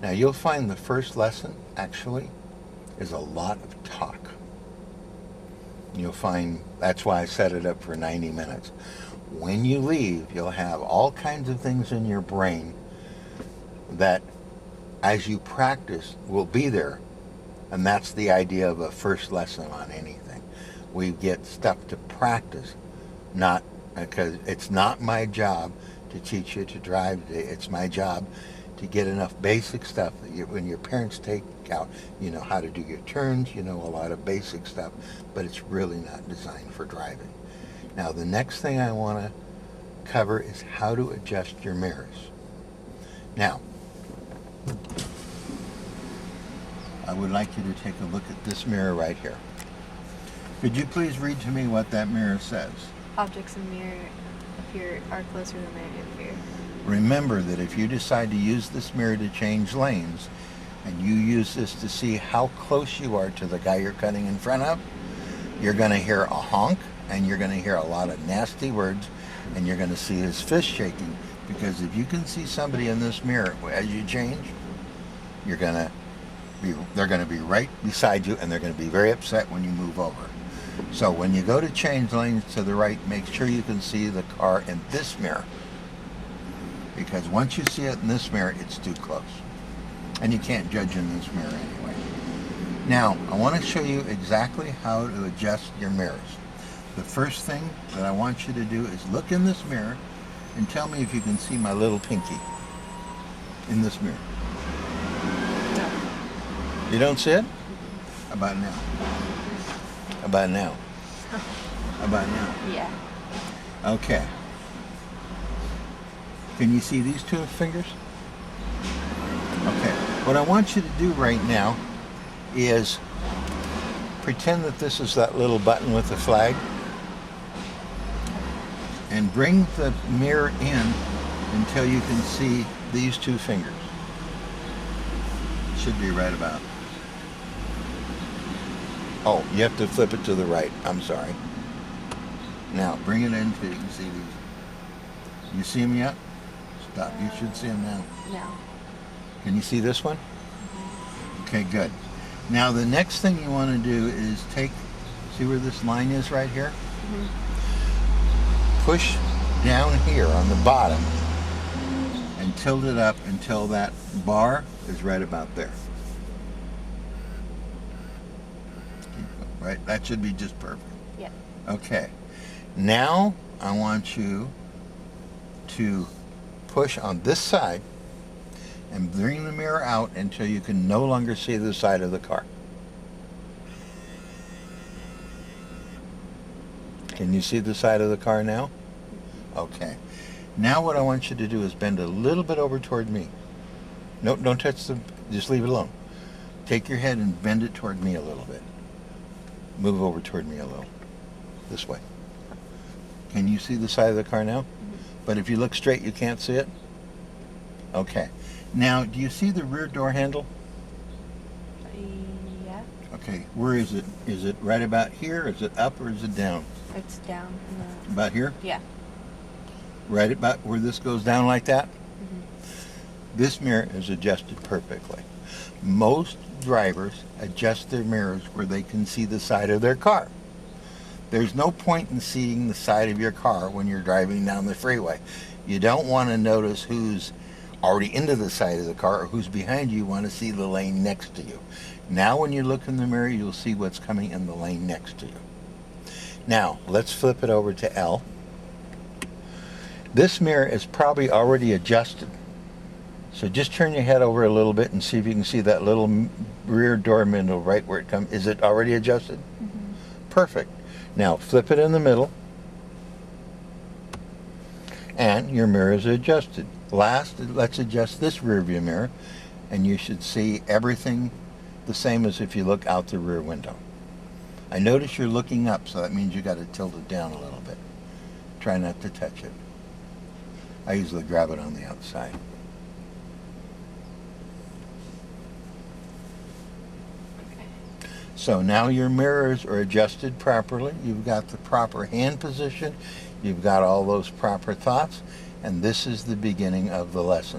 Now you'll find the first lesson actually is a lot of talk. You'll find that's why I set it up for 90 minutes. When you leave, you'll have all kinds of things in your brain that as you practice will be there. And that's the idea of a first lesson on anything. We get stuff to practice, not because it's not my job to teach you to drive. It's my job to get enough basic stuff that when your parents take out, you know how to do your turns, you know a lot of basic stuff, but it's really not designed for driving. Now the next thing I want to cover is how to adjust your mirrors. Now, I would like you to take a look at this mirror right here. Could you please read to me what that mirror says? Objects in the mirror are closer than they appear. Remember that if you decide to use this mirror to change lanes, and you use this to see how close you are to the guy you're cutting in front of, you're going to hear a honk, and you're going to hear a lot of nasty words, and you're going to see his fist shaking. Because if you can see somebody in this mirror as you change, they're going to be right beside you, and they're going to be very upset when you move over. So when you go to change lanes to the right, make sure you can see the car in this mirror. Because once you see it in this mirror, it's too close. And you can't judge in this mirror anyway. Now, I want to show you exactly how to adjust your mirrors. The first thing that I want you to do is look in this mirror and tell me if you can see my little pinky in this mirror. No. You don't see it? How about now? How about now? How about now? Yeah. Okay. Can you see these two fingers? Okay. What I want you to do right now is pretend that this is that little button with the flag, and bring the mirror in until you can see these two fingers. Should be right about. Oh, you have to flip it to the right. I'm sorry. Now, bring it in till you can see these. You see them yet? Stop. You should see them now. No. Can you see this one? Okay, good. Now, the next thing you want to do is see where this line is right here? Push down here on the bottom and tilt it up until that bar is right about there. Right? That should be just perfect. Yeah. Okay. Now I want you to push on this side and bring the mirror out until you can no longer see the side of the car. Can you see the side of the car now? Okay. Now what I want you to do is bend a little bit over toward me. No, don't touch just leave it alone. Take your head and bend it toward me a little bit. Move over toward me a little. This way. Can you see the side of the car now? But if you look straight, you can't see it? Okay. Now, do you see the rear door handle? Yeah. Okay, where is it? Is it right about here? Is it up or is it down? It's down. About here? Yeah. Right about where this goes down like that? This mirror is adjusted perfectly. Most drivers adjust their mirrors where they can see the side of their car. There's no point in seeing the side of your car when you're driving down the freeway. You don't want to notice who's already into the side of the car or who's behind you. You want to see the lane next to you. Now when you look in the mirror, you'll see what's coming in the lane next to you. Now, let's flip it over to L. This mirror is probably already adjusted. So just turn your head over a little bit and see if you can see that little rear door window right where it comes. Is it already adjusted? Perfect. Now flip it in the middle and your mirror is adjusted. Last, let's adjust this rear view mirror and you should see everything the same as if you look out the rear window. I notice you're looking up, so that means you got to tilt it down a little bit. Try not to touch it. I usually grab it on the outside. So now your mirrors are adjusted properly. You've got the proper hand position. You've got all those proper thoughts. And this is the beginning of the lesson.